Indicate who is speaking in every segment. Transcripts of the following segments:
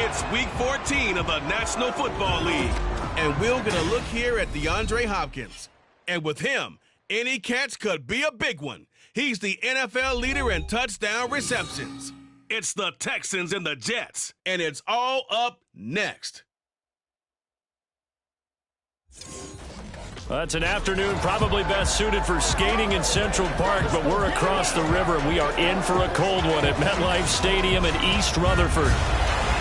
Speaker 1: It's Week 14 of the National Football League, and we're going to look here at DeAndre Hopkins. And with him, any catch could be a big one. He's the NFL leader in touchdown receptions. It's the Texans and the Jets, and it's all up next.
Speaker 2: It's an afternoon probably best suited for skating in Central Park, but we're across the river. We are in for a cold one at MetLife Stadium in East Rutherford.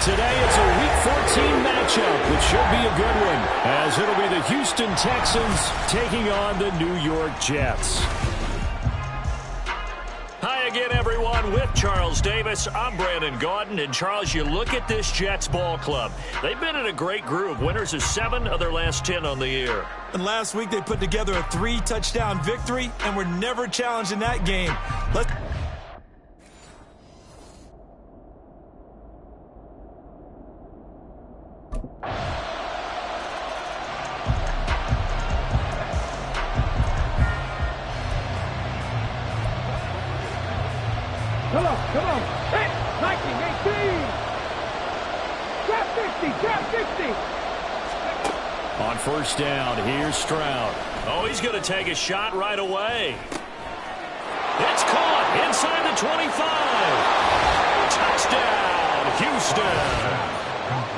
Speaker 2: Today it's a Week 14 matchup, which should be a good one, as it'll be the Houston Texans taking on the New York Jets. Hi again, everyone. With Charles Davis, I'm Brandon Gaudin. And, Charles, you look at this Jets ball club. They've been in a great groove. Winners of 7 of their last 10 on the year.
Speaker 3: And last week they put together a 3-touchdown victory, and were never challenged in that game.
Speaker 4: Come on. Hey, 1918. Trap 50.
Speaker 2: On first down, here's Stroud. Oh, he's going to take a shot right away. It's caught inside the 25. Touchdown, Houston.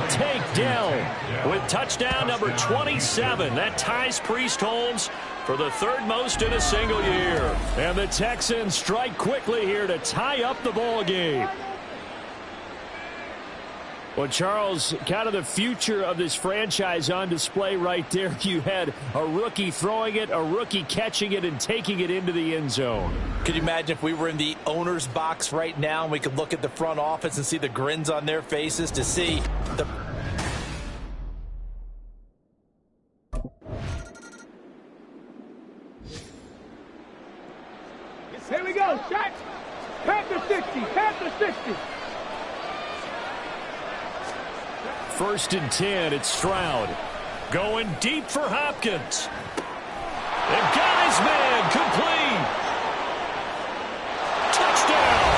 Speaker 2: Takedown with touchdown number 27. That ties Priest Holmes for the 3rd most in a single year. And the Texans strike quickly here to tie up the ball game. Well, Charles, kind of the future of this franchise on display right there. You had a rookie throwing it, a rookie catching it, and taking it into the end zone.
Speaker 5: Could you imagine if we were in the owner's box right now and we could look at the front office and see the grins on their faces to see the...
Speaker 4: Here we go, shot. Panther 60.
Speaker 2: First and 10, it's Stroud. Going deep for Hopkins. And got his man complete. Touchdown.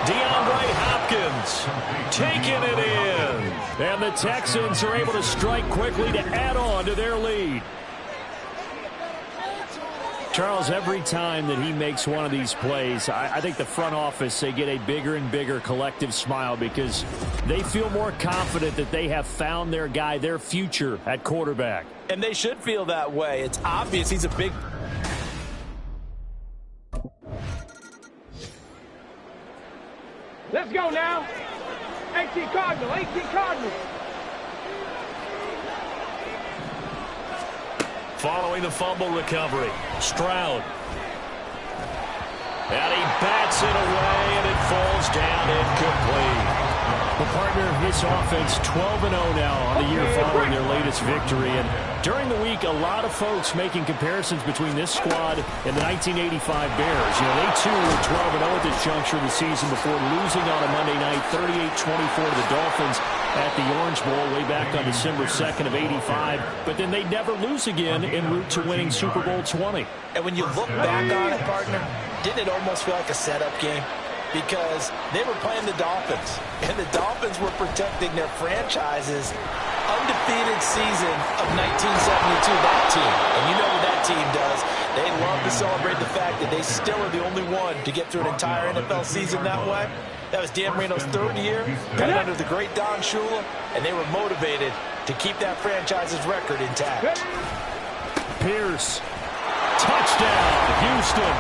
Speaker 2: DeAndre Hopkins taking it in. And the Texans are able to strike quickly to add on to their lead. Charles, every time that he makes one of these plays, I think the front office, they get a bigger and bigger collective smile because they feel more confident that they have found their guy, their future at quarterback.
Speaker 5: And they should feel that way. It's obvious he's a big...
Speaker 4: Let's go now. 18 Cardinals.
Speaker 2: Following the fumble recovery, Stroud. And he bats it away, and it falls down incomplete. The partner, his offense 12-0 now on the year following their latest victory. And during the week, a lot of folks making comparisons between this squad and the 1985 Bears. You know, they too were 12-0 at this juncture of the season before losing on a Monday night 38-24 to the Dolphins at the Orange Bowl way back on December 2nd of 85. But then they never lose again en route to winning Super Bowl 20.
Speaker 5: And when you look back on it, partner, didn't it almost feel like a setup game? Because they were playing the Dolphins, and the Dolphins were protecting their franchise's undefeated season of 1972, that team. And you know what that team does. They love to celebrate the fact that they still are the only one to get through an entire NFL season that way. That was Dan Marino's 3rd year, playing under the great Don Shula, and they were motivated to keep that franchise's record intact.
Speaker 2: Pierce, touchdown, Houston.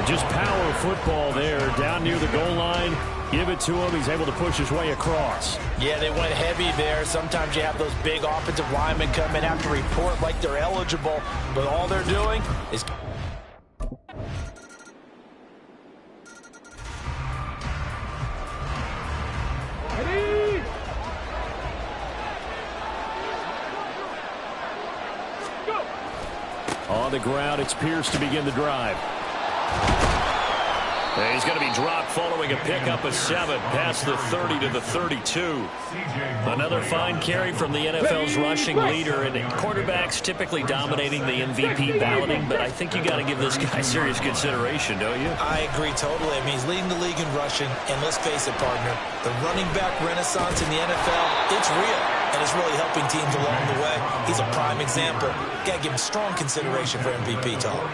Speaker 2: Just power football there, down near the goal line. Give it to him. He's able to push his way across.
Speaker 5: Yeah, they went heavy there. Sometimes you have those big offensive linemen come in, have to report like they're eligible, but all they're doing is...
Speaker 2: On the ground, it's Pierce to begin the drive. And he's going to be dropped following a pickup of 7 past the 30 to the 32. Another fine carry from the NFL's rushing leader, and quarterbacks typically dominating the MVP balloting, but I think you got to give this guy serious consideration, don't you?
Speaker 5: I agree totally. I mean, he's leading the league in rushing, and let's face it, partner, the running back renaissance in the NFL, it's real, and it's really helping teams along the way. He's a prime example. Got to give him strong consideration for MVP talk.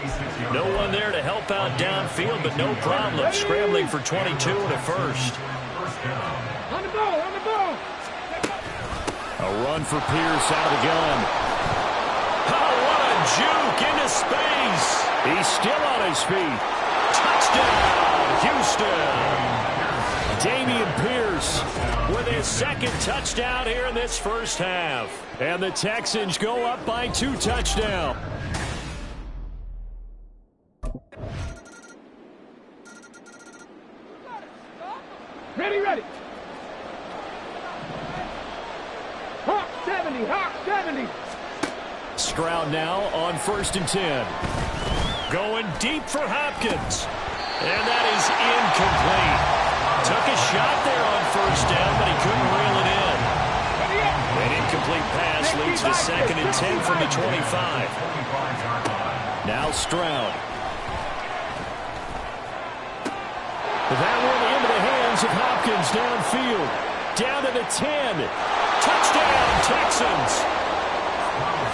Speaker 2: No one there to help out downfield, but no problem scrambling for 22 and a first.
Speaker 4: On the ball, on the ball.
Speaker 2: A run for Pierce out of the gun. Oh, what a juke into space. He's still on his feet. Touchdown, Houston. Dameon Pierce with his second touchdown here in this first half. And the Texans go up by 2 touchdowns.
Speaker 4: Ready, ready. Hawk 70, Hawk 70.
Speaker 2: Stroud now on 1st and 10. Going deep for Hopkins. And that is incomplete. Took a shot there on 1st down, but he couldn't reel it in. An incomplete pass leads to 2nd and 10 from the 25. Now Stroud. That one into the hands of Hopkins downfield. Down to the 10. Touchdown, Texans.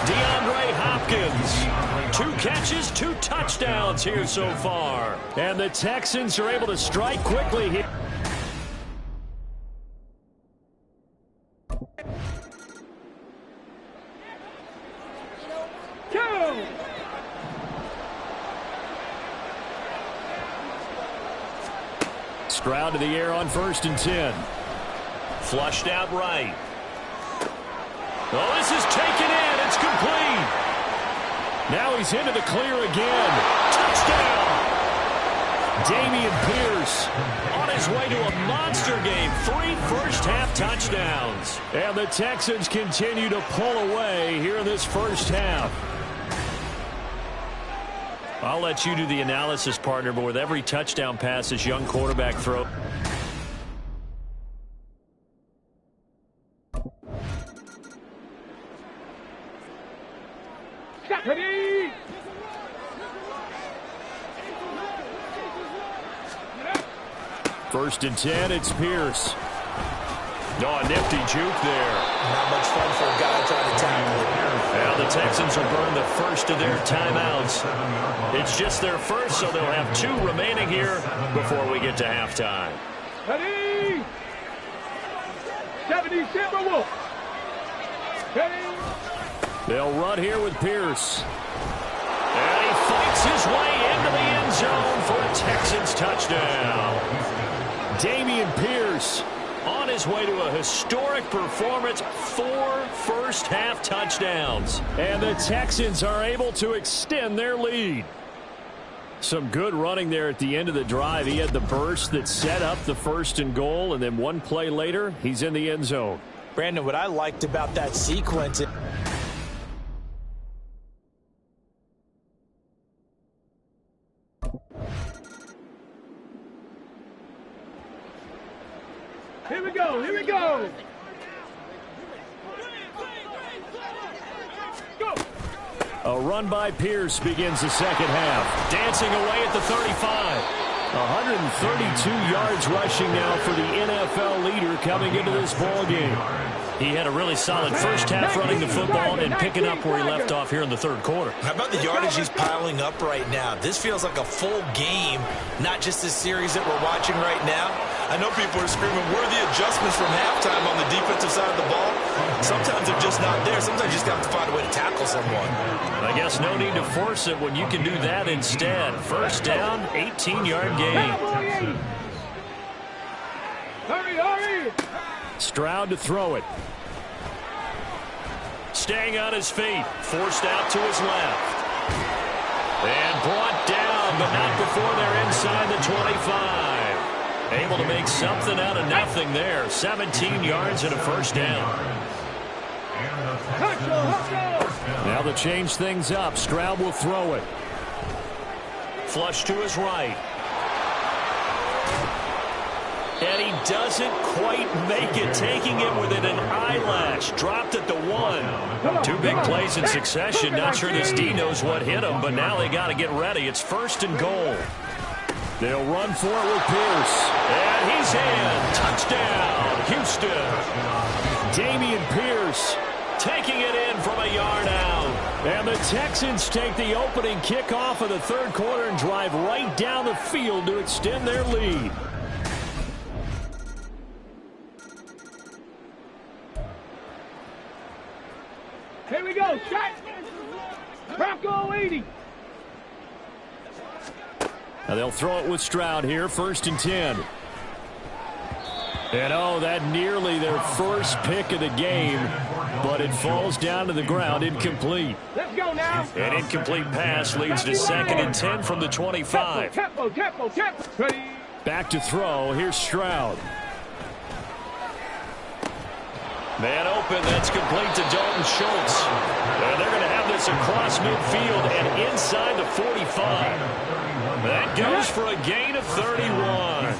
Speaker 2: DeAndre Hopkins. 2 catches, 2 touchdowns here so far. And the Texans are able to strike quickly here.
Speaker 4: Go!
Speaker 2: Stroud to the air on 1st and 10. Flushed out right. Oh, this is taken in. It's complete. Now he's into the clear again. Touchdown. Dameon Pierce on his way to a monster game. 3 first-half touchdowns. And the Texans continue to pull away here in this first half. I'll let you do the analysis, partner, but with every touchdown pass this young quarterback throws.
Speaker 4: Ready!
Speaker 2: 1st and 10, it's Pierce. Oh, a nifty juke there.
Speaker 5: Not much fun for a guy trying to tackle it.
Speaker 2: Now the Texans will burn the first of their timeouts. It's just their first, so they'll have 2 remaining here before we get to halftime.
Speaker 4: Ready! 70 Timberwolves. Ready!
Speaker 2: They'll run here with Pierce. And he fights his way into the end zone for a Texans touchdown. Dameon Pierce on his way to a historic performance, 4 first-half touchdowns. And the Texans are able to extend their lead. Some good running there at the end of the drive. He had the burst that set up the 1st and goal, and then 1 play later, he's in the end zone.
Speaker 5: Brandon, what I liked about that sequence...
Speaker 4: Here we go, here we go. Go.
Speaker 2: A run by Pierce begins the second half. Dancing away at the 35. 132 yards rushing now for the NFL leader coming into this ball game. He had a really solid first half running the football and picking up where he left off here in the 3rd quarter.
Speaker 5: How about the yardage he's piling up right now? This feels like a full game, not just this series that we're watching right now. I know people are screaming, where are the adjustments from halftime on the defensive side of the ball? Sometimes they're just not there. Sometimes you just have to find a way to tackle someone.
Speaker 2: I guess no need to force it when you can do that instead. First down, 18-yard gain.
Speaker 4: Hurry, hurry.
Speaker 2: Stroud to throw it. Staying on his feet. Forced out to his left. And brought down, but not before they're inside the 25. Able to make something out of nothing there. 17 yards and a first down. Now to change things up, Stroud will throw it. Flush to his right. And he doesn't quite make it, taking it within an eyelash. Dropped at the 1. 2 big plays in succession. Not sure this D knows what hit him, but now they got to get ready. It's 1st and goal. They'll run for it with Pierce. And he's in. Touchdown, Houston. Dameon Pierce taking it in from a yard out. And the Texans take the opening kickoff of the 3rd quarter and drive right down the field to extend their lead.
Speaker 4: Here we go, shot. Bronco 80.
Speaker 2: Now they'll throw it with Stroud here, 1st and 10. And oh, that nearly their first pick of the game, but it falls down to the ground, incomplete.
Speaker 4: Let's go now.
Speaker 2: An incomplete pass leads to 2nd and 10 from the 25.
Speaker 4: Tempo. Ready.
Speaker 2: Back to throw, here's Stroud. Man open, that's complete to Dalton Schultz. And they're going to have this across midfield and inside the 45. That goes for a gain of 31.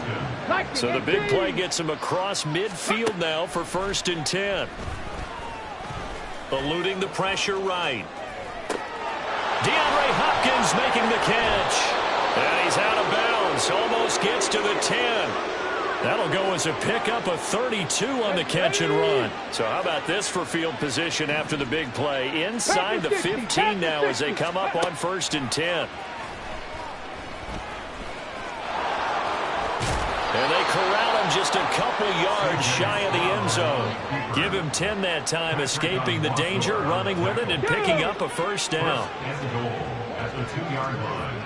Speaker 2: So the big play gets him across midfield now for 1st and 10. Eluding the pressure right. DeAndre Hopkins making the catch. And he's out of bounds. Almost gets to the 10. That'll go as a pickup of 32 on the catch and run. So how about this for field position after the big play? Inside the 15 now as they come up on 1st and 10. And they corral him just a couple yards shy of the end zone. Give him 10 that time, escaping the danger, running with it, and picking up a 1st down.
Speaker 6: At the 2-yard line.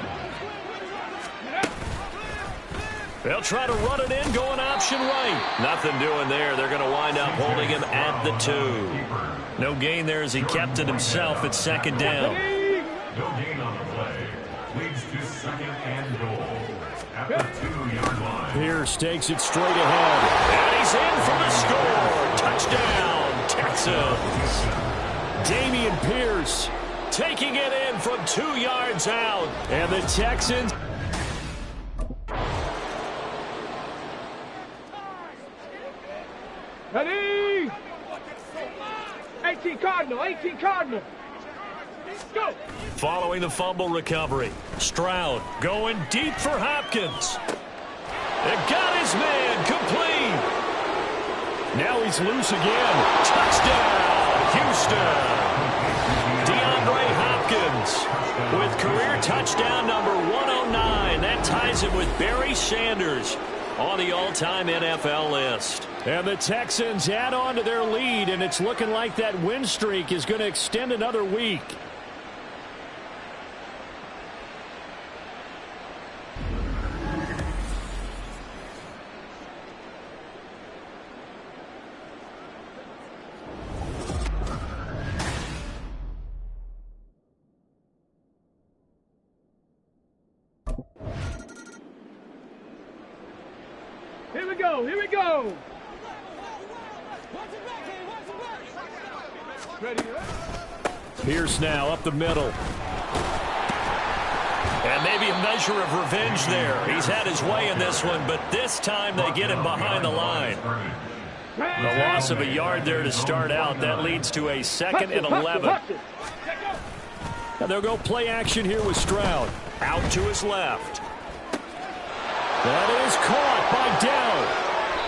Speaker 2: They'll try to run it in, going option right. Nothing doing there. They're going to wind up holding him at the 2. No gain there as he kept it himself at 2nd down.
Speaker 6: No gain on the play. Leads to 2nd and goal. At the 2-yard line.
Speaker 2: Pierce takes it straight ahead. And he's in for the score. Touchdown, Texans. Dameon Pierce taking it in from 2 yards out. And the Texans...
Speaker 4: Ready. 18 Cardinal. Go.
Speaker 2: Following the fumble recovery, Stroud going deep for Hopkins. It got his man complete. Now he's loose again. Touchdown, Houston. DeAndre Hopkins with career touchdown number 109. That ties him with Barry Sanders on the all-time NFL list. And the Texans add on to their lead, and it's looking like that win streak is going to extend another week.
Speaker 4: Here we go. Ready.
Speaker 2: Pierce now up the middle. And maybe a measure of revenge there. He's had his way in this one, but this time they get him behind the line. The loss of a yard there to start out. That leads to a 2nd and 11. And they'll go play action here with Stroud. Out to his left. That is caught by Dowd.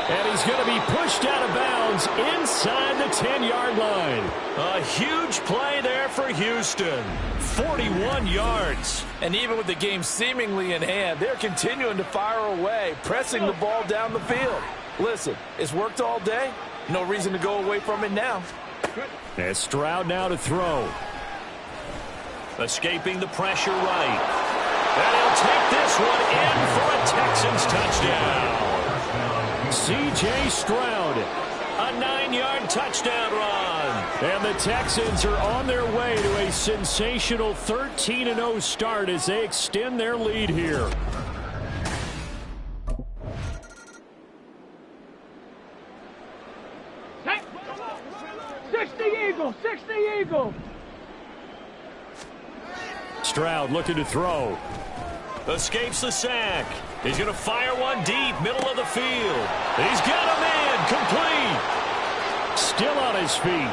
Speaker 2: And he's going to be pushed out of bounds inside the 10-yard line. A huge play there for Houston. 41 yards.
Speaker 5: And even with the game seemingly in hand, they're continuing to fire away, pressing the ball down the field. Listen, it's worked all day. No reason to go away from it now.
Speaker 2: As Stroud now to throw. Escaping the pressure right. And he'll take this one in for a Texans touchdown. C.J. Stroud, a 9-yard touchdown run. And the Texans are on their way to a sensational 13-0 start as they extend their lead here.
Speaker 4: Hey. 60 Eagle.
Speaker 2: Stroud looking to throw. Escapes the sack. He's going to fire one deep, middle of the field. He's got a man, complete. Still on his feet.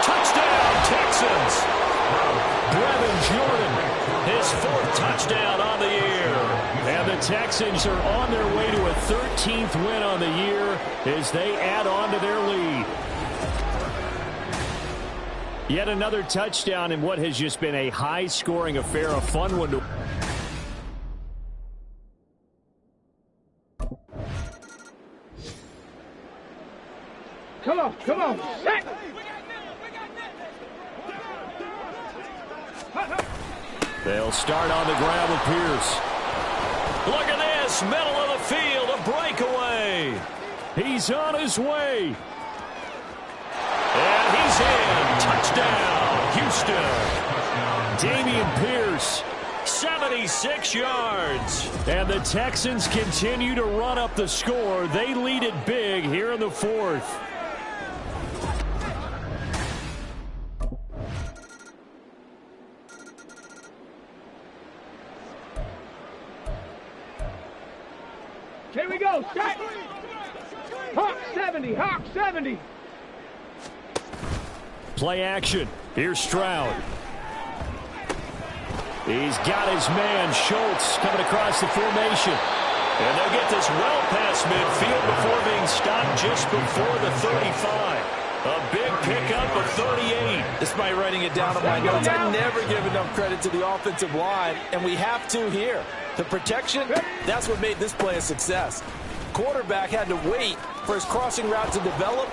Speaker 2: Touchdown, Texans. Brevin Jordan, his 4th touchdown on the year. And the Texans are on their way to a 13th win on the year as they add on to their lead. Yet another touchdown in what has just been a high-scoring affair, a fun one to...
Speaker 4: Come on, come on. Set.
Speaker 2: They'll start on the ground with Pierce. Look at this, middle of the field, a breakaway. He's on his way. And he's in. Touchdown, Houston. Dameon Pierce, 76 yards. And the Texans continue to run up the score. They lead it big here in the 4th.
Speaker 4: Here we go. Set. Hawk 70. Hawk 70.
Speaker 2: Play action. Here's Stroud. He's got his man, Schultz, coming across the formation. And they'll get this well past midfield before being stopped just before the 35. A big pickup of 38.
Speaker 5: Despite writing it down on my notes, I never give enough credit to the offensive line, and we have to here. The protection, that's what made this play a success. Quarterback had to wait for his crossing route to develop,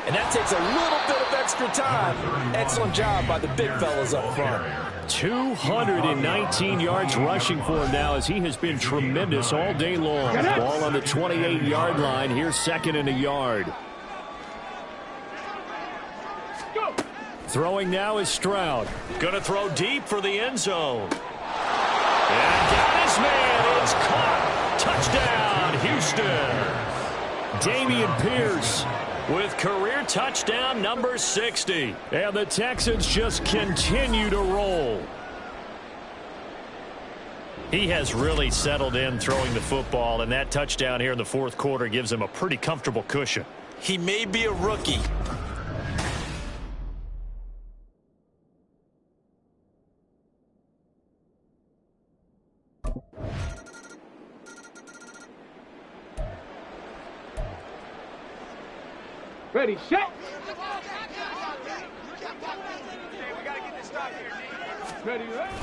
Speaker 5: and that takes a little bit of extra time. Excellent job by the big fellas up front.
Speaker 2: 219 yards rushing for him now as he has been tremendous all day long. Ball on the 28-yard line. Here's 2nd and a yard. Throwing now is Stroud. Going to throw deep for the end zone. And got his man. It's caught. Touchdown, Houston. Dameon Pierce with career touchdown number 60. And the Texans just continue to roll. He has really settled in throwing the football, and that touchdown here in the 4th quarter gives him a pretty comfortable cushion.
Speaker 5: He may be a rookie.
Speaker 4: Ready, set. Ready, ready.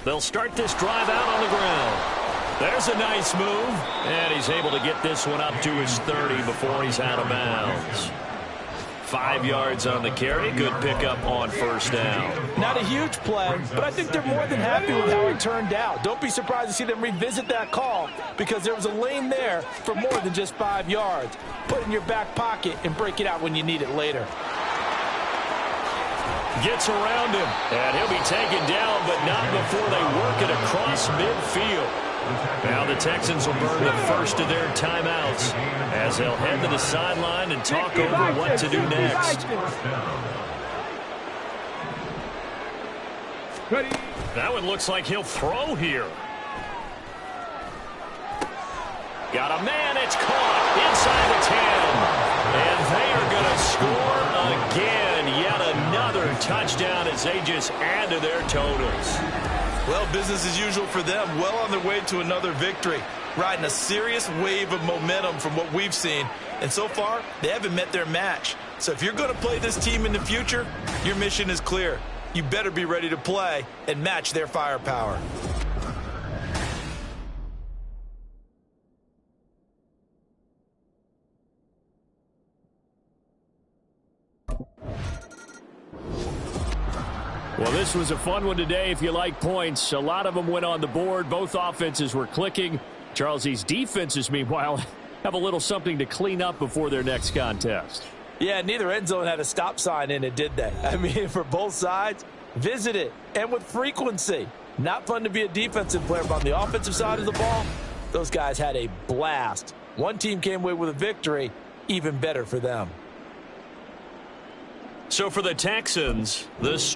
Speaker 2: They'll start this drive out on the ground. There's a nice move, and he's able to get this one up to his 30 before he's out of bounds. 5 yards on the carry. Good pickup on 1st down.
Speaker 5: Not a huge play, but I think they're more than happy with how it turned out. Don't be surprised to see them revisit that call because there was a lane there for more than just 5 yards. Put it in your back pocket and break it out when you need it later.
Speaker 2: Gets around him, and he'll be taken down, but not before they work it across midfield. Now the Texans will burn the first of their timeouts as they'll head to the sideline and talk over what to do next. That one looks like he'll throw here. Got a man, it's caught inside the 10. And they are going to score again. Yet another touchdown as they just add to their totals.
Speaker 5: Well, business as usual for them. Well on their way to another victory. Riding a serious wave of momentum from what we've seen. And so far, they haven't met their match. So if you're going to play this team in the future, your mission is clear. You better be ready to play and match their firepower.
Speaker 2: Well, this was a fun one today if you like points. A lot of them went on the board. Both offenses were clicking. Charles, these defenses, meanwhile, have a little something to clean up before their next contest.
Speaker 5: Yeah, neither end zone had a stop sign in it, did they? I mean, for both sides, visit it, and with frequency. Not fun to be a defensive player, but on the offensive side of the ball, those guys had a blast. One team came away with a victory, even better for them.
Speaker 2: So for the Texans, the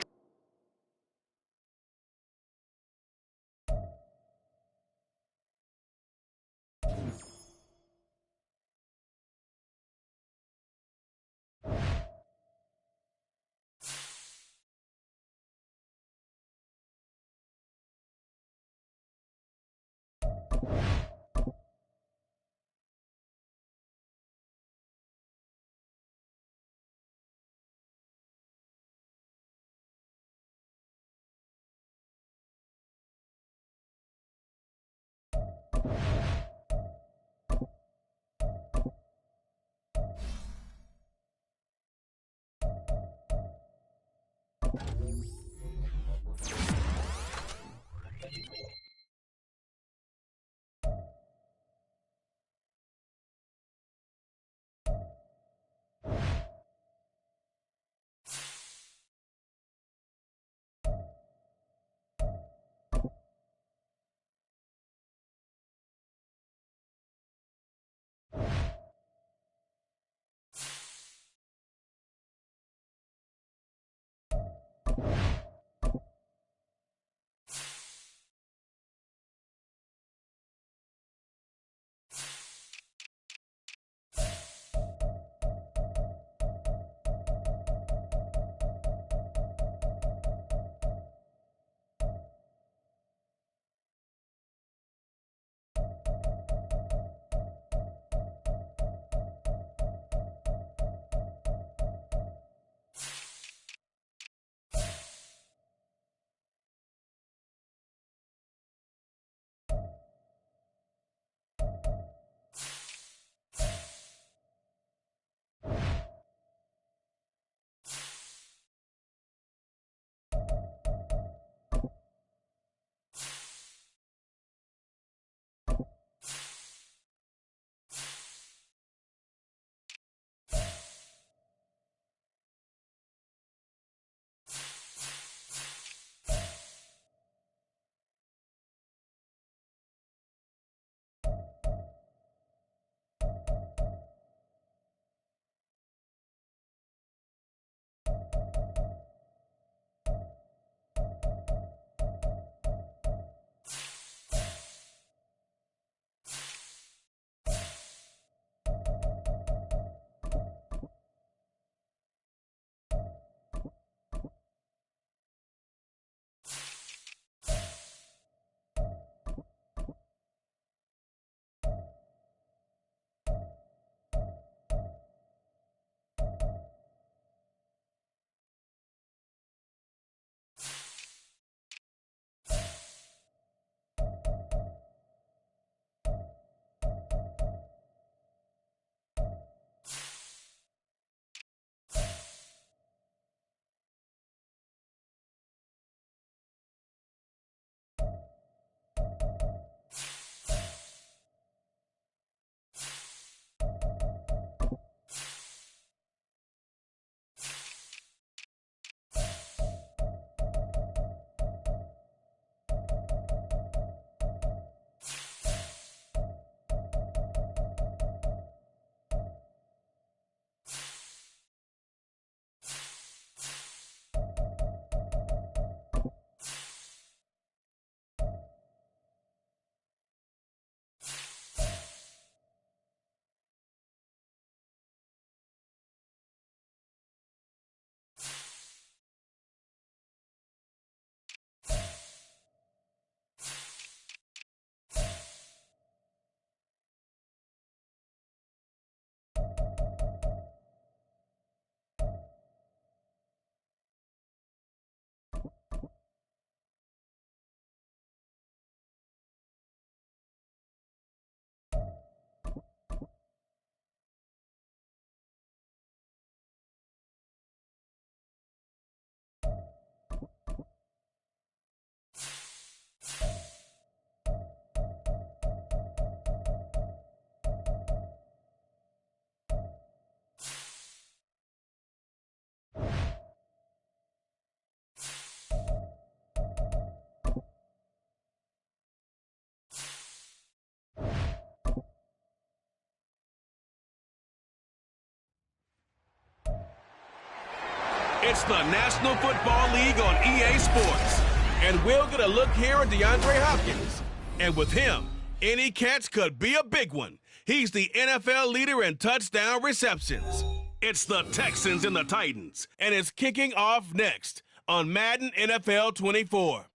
Speaker 1: It's the National Football League on EA Sports. And we'll get a look here at DeAndre Hopkins. And with him, any catch could be a big one. He's the NFL leader in touchdown receptions. It's the Texans and the Titans, and it's kicking off next on Madden NFL 24.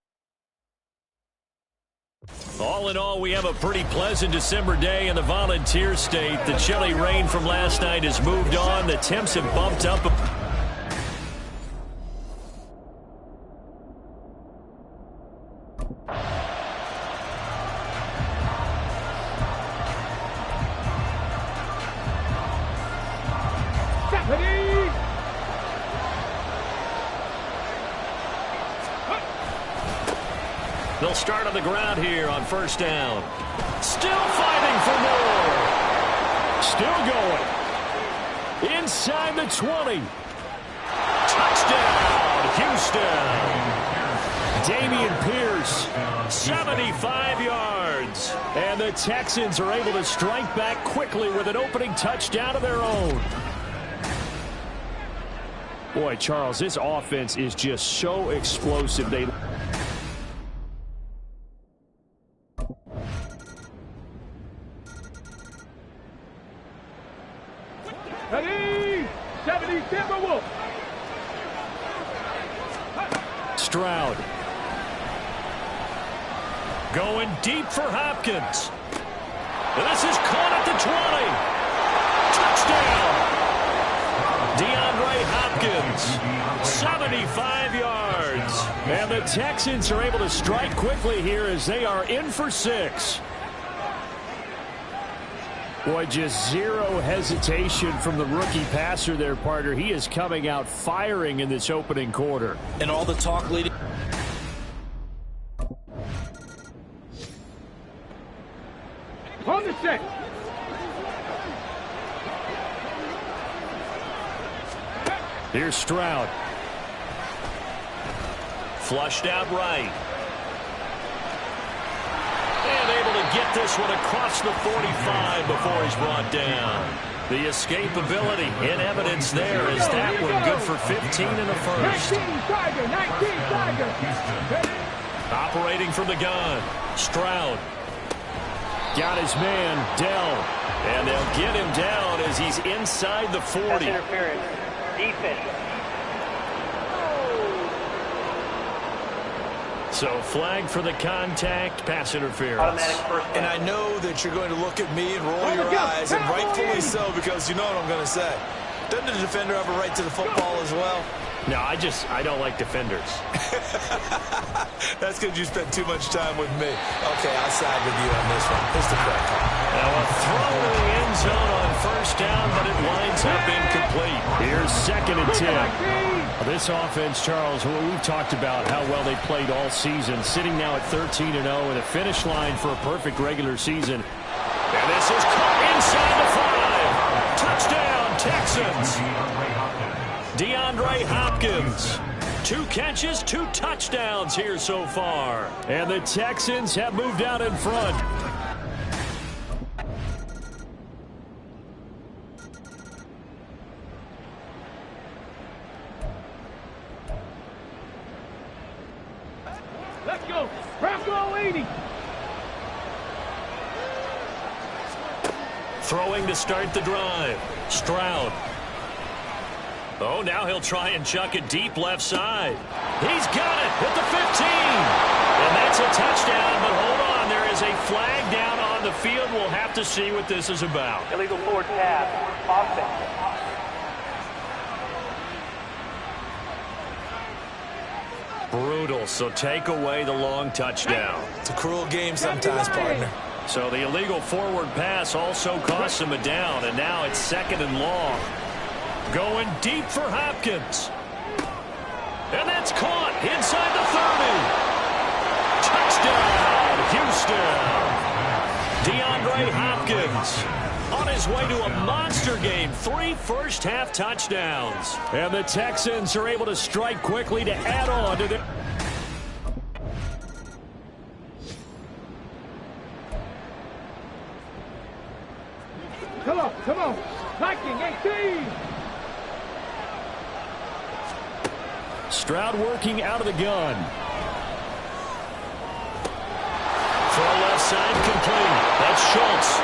Speaker 2: All in all, we have a pretty pleasant December day in the Volunteer State. The chilly rain from last night has moved on. The temps have bumped up. They'll start on the ground here on first down. Still fighting for more. Still going. Inside the 20. Touchdown, Houston. Dameon Pierce, 75 yards. And the Texans are able to strike back quickly with an opening touchdown of their own. Boy, Charles, this offense is just so explosive.
Speaker 4: Ready, 70 Timberwolves.
Speaker 2: Stroud. Going deep for Hopkins. This is caught at the 20. Touchdown. DeAndre Hopkins. 75 yards. And the Texans are able to strike quickly here as they are in for 6. Boy, just zero hesitation from the rookie passer there, partner. He is coming out firing in this opening quarter.
Speaker 5: And all the talk leading.
Speaker 4: On the set.
Speaker 2: Here's Stroud. Flushed out right. And able to get this one across the 45 before he's brought down. The escapability in evidence there is that one good for 15 in the first.
Speaker 4: 19 Tiger.
Speaker 2: Operating from the gun. Stroud. Got his man, Dell. And they'll get him down as he's inside the 40.
Speaker 7: That's interference. Defense.
Speaker 2: So flag for the contact, pass interference.
Speaker 7: Automatic first down.
Speaker 5: And I know that you're going to look at me and roll your eyes, and rightfully so, because you know what I'm going to say. Doesn't the defender have a right to the football as well?
Speaker 2: No, I don't like defenders.
Speaker 5: That's because you spent too much time with me. Okay, I'll side with you on this one. It's the correct call.
Speaker 2: Now a throw in the end zone on first down, but it winds up incomplete. Here's 2nd and 10. This offense, Charles, we've talked about how well they played all season, sitting now at 13-0 and a finish line for a perfect regular season. And this is caught inside the 5. Touchdown, Texans. DeAndre Hopkins. 2 catches, 2 touchdowns here so far. And the Texans have moved out in front.
Speaker 4: Let's go. Bronco 80.
Speaker 2: Throwing to start the drive. Stroud. Oh, now he'll try and chuck it deep left side. He's got it at the 15. And that's a touchdown, but hold on. There is a flag down on the field. We'll have to see what this is about.
Speaker 7: Illegal forward pass. Offense.
Speaker 2: Brutal, so take away the long touchdown.
Speaker 5: It's a cruel game sometimes, partner.
Speaker 2: So the illegal forward pass also costs him a down, and now it's 2nd and long. Going deep for Hopkins. And that's caught inside the 30. Touchdown, Houston. DeAndre Hopkins on his way to a monster game. 3 first-half touchdowns. And the Texans are able to strike quickly to add on to their...
Speaker 4: Come on. Viking 18.
Speaker 2: Stroud working out of the gun. Throw left side complete. That's Schultz.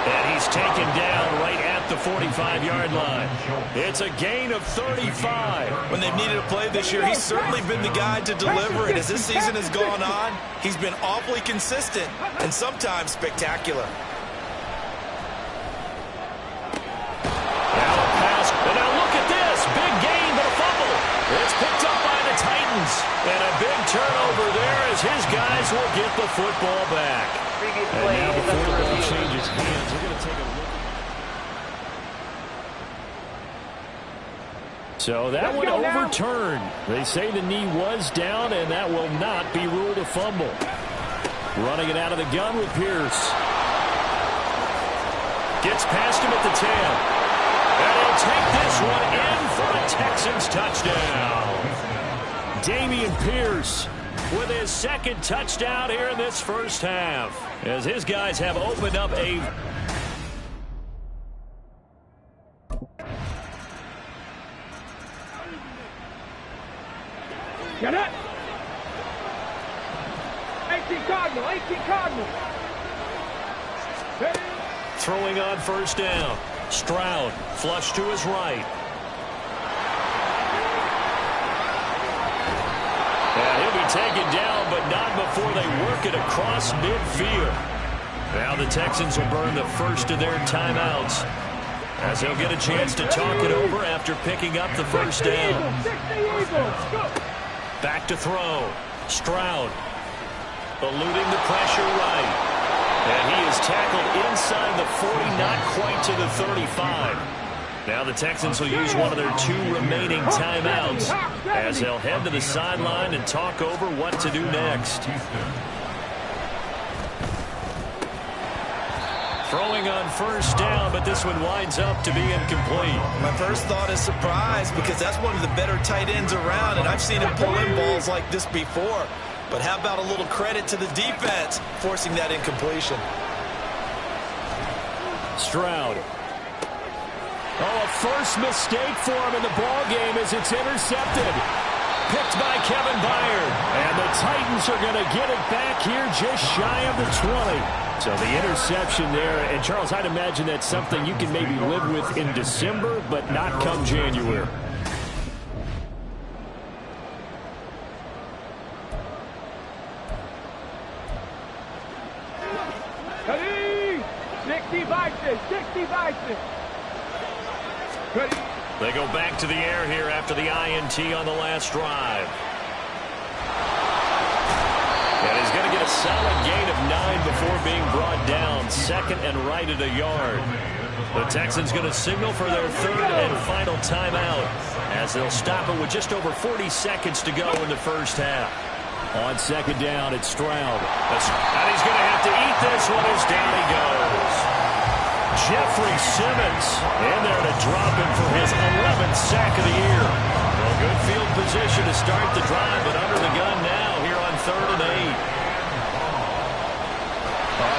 Speaker 2: And he's taken down right at the 45-yard line. It's a gain of 35.
Speaker 5: When they've needed a play this year, he's certainly been the guy to deliver. And as this season has gone on, he's been awfully consistent and sometimes spectacular.
Speaker 2: And now look at this. Big gain, but a fumble. It's picked up by the Titans. And a big turnover there as his guys will get the football back.
Speaker 7: Previous
Speaker 2: And
Speaker 7: play
Speaker 2: now
Speaker 7: is
Speaker 2: before the
Speaker 7: under
Speaker 2: ball
Speaker 7: review.
Speaker 2: changes hands, we're going to take a look. So that one overturned. They say the knee was down, and that will not be ruled a fumble. Running it out of the gun with Pierce. Gets past him at the 10. And he'll take this one in for a Texans touchdown. Dameon Pierce with his second touchdown here in this first half, as his guys have opened up a...
Speaker 4: Get it! 18 Cardinal, 18 Cardinal.
Speaker 2: Throwing on first down. Stroud flush to his right. And he'll be taken down, but not before they work it across midfield. Now the Texans will burn the first of their timeouts, as they'll get a chance to talk it over after picking up the first down. Back to throw. Stroud eluding the pressure right. And he is tackled inside the 40, not quite to the 35. Now the Texans will use one of their 2 remaining timeouts, as they'll head to the sideline and talk over what to do next. Throwing on first down, but this one winds up to be incomplete.
Speaker 5: My first thought is surprise, because that's one of the better tight ends around, and I've seen him pull in balls like this before. But how about a little credit to the defense forcing that incompletion?
Speaker 2: Stroud. Oh, a first mistake for him in the ball game as it's intercepted. Picked by Kevin Byard. And the Titans are going to get it back here just shy of the 20. So the interception there. And, Charles, I'd imagine that's something you can maybe live with in December, but not come January. They go back to the air here after the INT on the last drive. And he's going to get a solid gain of 9 before being brought down. Second and right at a yard. The Texans going to signal for their third and final timeout, as they'll stop it with just over 40 seconds to go in the first half. On second down, it's Stroud. And he's going to have to eat this one as down he goes. Jeffrey Simmons in there to drop him for his 11th sack of the year. Well, good field position to start the drive, but under the gun now here on 3rd and 8.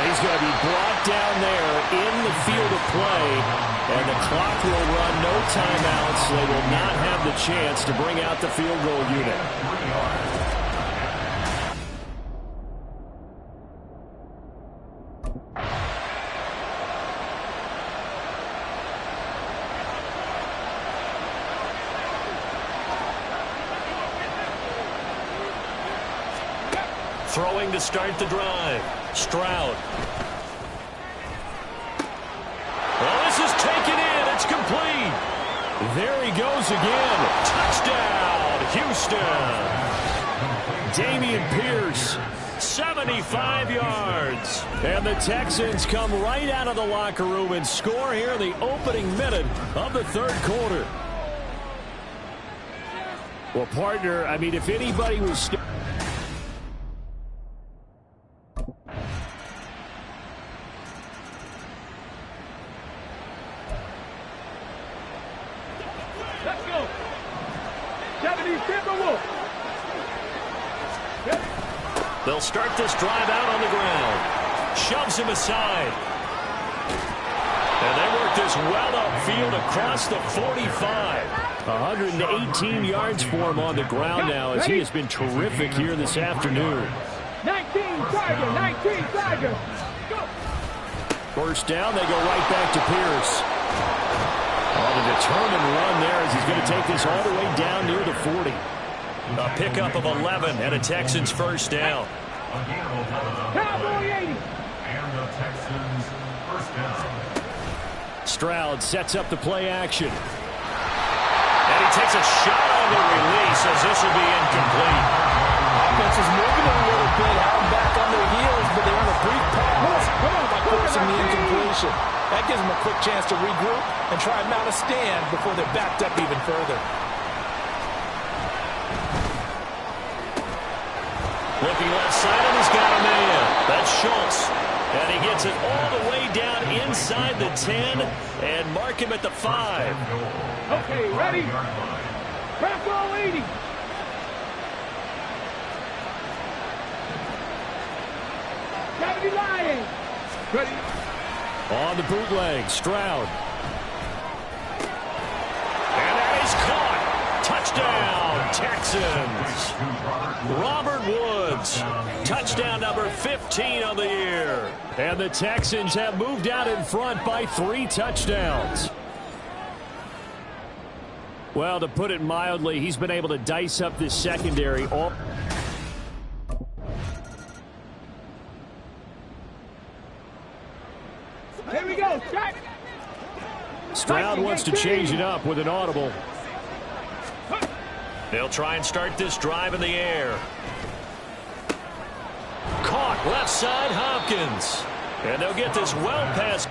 Speaker 2: He's going to be brought down there in the field of play, and the clock will run, no timeouts. They will not have the chance to bring out the field goal unit. Throwing to start the drive. Stroud. Well, this is taken in. It's complete. There he goes again. Touchdown, Houston. Dameon Pierce, 75 yards. And the Texans come right out of the locker room and score here in the opening minute of the third quarter. Well, partner, I mean, if anybody was... They'll start this drive out on the ground. Shoves him aside. And they work this well upfield across the 45. 118 yards for him on the ground now, as he has been terrific here this afternoon.
Speaker 4: 19 Tiger.
Speaker 2: First down, they go right back to Pierce. On a determined run there, as he's going to take this all the way down near the 40. A pickup of 11 and a Texans first down.
Speaker 4: Cowboy 80.
Speaker 6: And the Texans first down.
Speaker 2: Stroud sets up the play action. And he takes a shot on the release, as this will be incomplete.
Speaker 5: Offense is moving a little bit, held back on their heels, but they're on a brief pause by forcing the incompletion. That gives them a quick chance to regroup and try and mount a stand before they're backed up even further.
Speaker 2: Looking left side, and he's got a man. That's Schultz. And he gets it all the way down inside the 10 and mark him at the 5.
Speaker 4: Okay, ready? Press all 80. Gotta be lying. Ready?
Speaker 2: On the bootleg, Stroud. And that is caught. Touchdown, Texans. Robert Woods. Touchdown number 15 on the year. And the Texans have moved out in front by 3 touchdowns. Well, to put it mildly, he's been able to dice up this secondary all.
Speaker 4: Here we go, shot.
Speaker 2: Stroud wants to change it up with an audible. They'll try and start this drive in the air. Caught left side, Hopkins. And they'll get this well past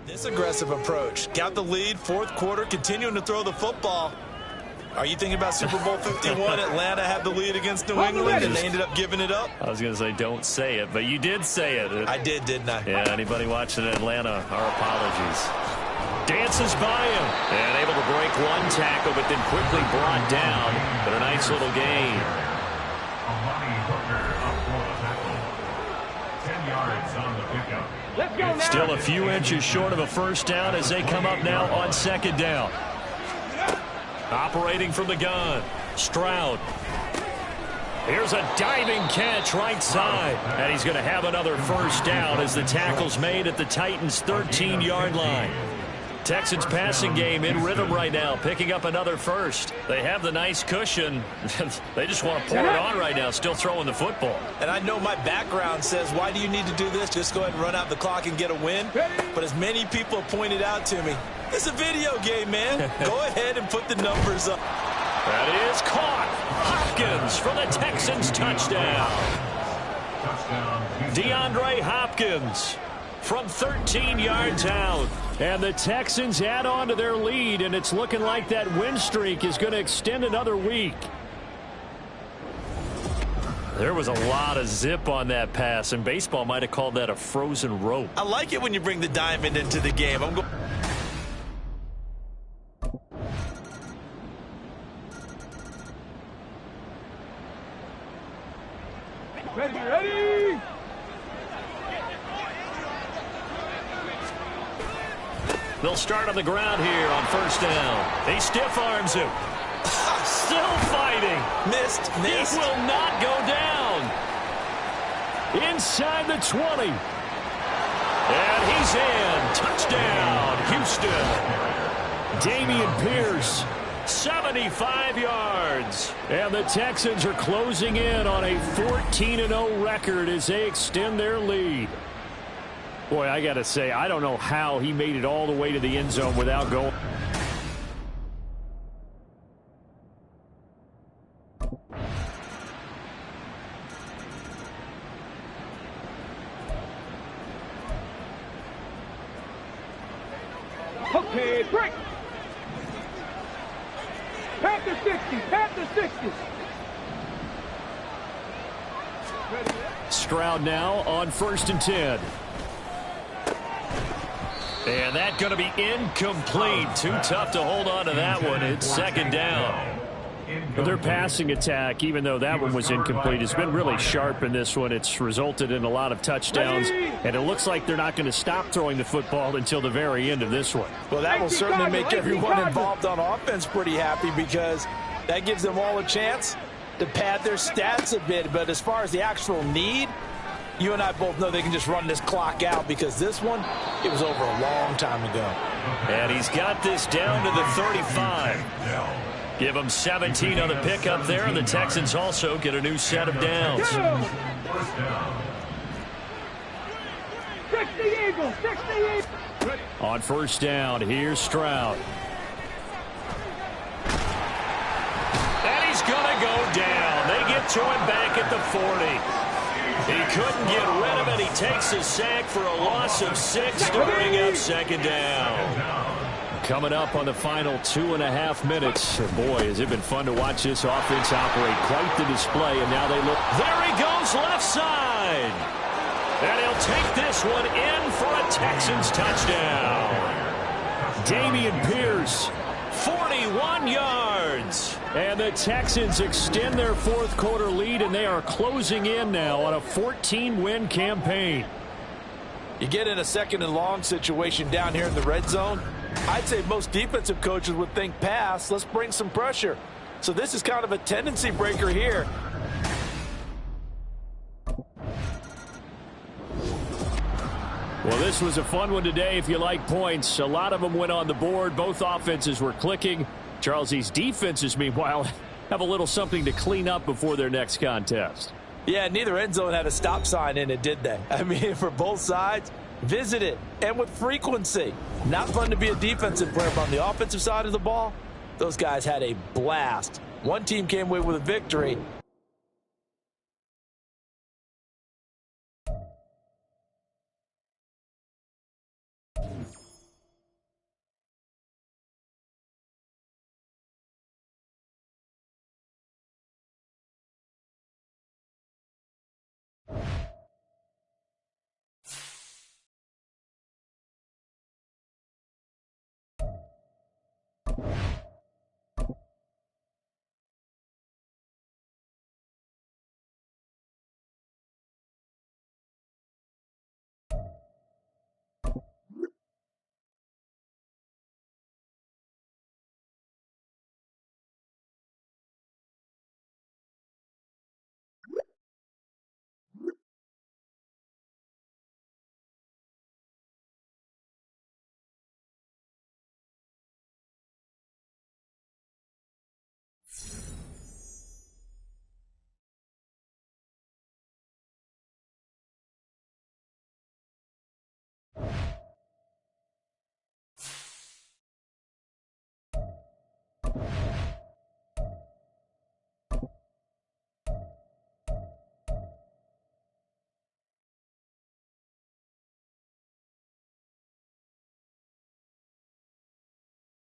Speaker 5: This aggressive approach. Got the lead, fourth quarter, continuing to throw the football. Are you thinking about Super Bowl 51? Atlanta had the lead against New England, and they ended up giving it up?
Speaker 2: I was going to say don't say it, but you did say it.
Speaker 5: I did, didn't I?
Speaker 2: Yeah, anybody watching Atlanta, our apologies. Dances by him. And able to break one tackle, but then quickly brought down. But a nice little gain. Still a few inches short of a first down as they come up now on second down. Operating from the gun, Stroud. Here's a diving catch right side. And he's going to have another first down as the tackle's made at the Titans' 13-yard line. Texans passing game in rhythm right now, picking up another first. They have the nice cushion. They just want to pour it on right now, still throwing the football.
Speaker 5: And I know my background says, why do you need to do this? Just go ahead and run out the clock and get a win. But as many people have pointed out to me, it's a video game, man. Go ahead and put the numbers up.
Speaker 2: That is caught. Hopkins for the Texans touchdown. DeAndre Hopkins from 13 yards out. And the Texans add on to their lead, and it's looking like that win streak is going to extend another week. There was a lot of zip on that pass, and baseball might have called that a frozen rope.
Speaker 5: I like it when you bring the diamond into the game. I'm going.
Speaker 4: Ready!
Speaker 2: They'll start on the ground here on first down. He stiff arms him. Still fighting.
Speaker 5: Missed.
Speaker 2: He will not go down. Inside the 20. And he's in. Touchdown, Houston. Dameon Pierce, 75 yards. And the Texans are closing in on a 14-0 record as they extend their lead. Boy, I got to say, I don't know how he made it all the way to the end zone without going.
Speaker 4: Okay, break. Panther 60, Panther 60.
Speaker 2: Stroud now on 1st and 10. And that's going to be incomplete. Too tough to hold on to that one. It's second down. Their passing attack, even though that one was incomplete, has been really sharp in this one. It's resulted in a lot of touchdowns, and it looks like they're not going to stop throwing the football until the very end of this one.
Speaker 5: Well, that will certainly make everyone involved on offense pretty happy because that gives them all a chance to pad their stats a bit. But as far as the actual need, you and I both know they can just run this clock out because this one, it was over a long time ago.
Speaker 2: And he's got this down to the 35. Give them 17 on the pickup there, and the Texans also get a new set of downs.
Speaker 4: 60 Eagles, 60 Eagles.
Speaker 2: On first down, here's Stroud. And he's going to go down. They get to him back at the 40. He couldn't get rid of it. He takes a sack for a loss of 6 to bring up second down. Coming up on the final 2.5 minutes. Boy, has it been fun to watch this offense operate. Quite the display, and now they look. There he goes, left side. And he'll take this one in for a Texans touchdown. Dameon Pierce, 41 yards. And the Texans extend their fourth quarter lead, and they are closing in now on a 14-win campaign.
Speaker 5: You get in a second and long situation down here in the red zone. I'd say most defensive coaches would think pass. Let's bring some pressure. So this is kind of a tendency breaker here.
Speaker 2: Well, this was a fun one today if you like points. A lot of them went on the board. Both offenses were clicking. Charles, these defenses, meanwhile, have a little something to clean up before their next contest.
Speaker 5: Yeah, neither end zone had a stop sign in it, did they? I mean, for both sides, visit it, and with frequency. Not fun to be a defensive player, but on the offensive side of the ball, those guys had a blast. One team came away with a victory,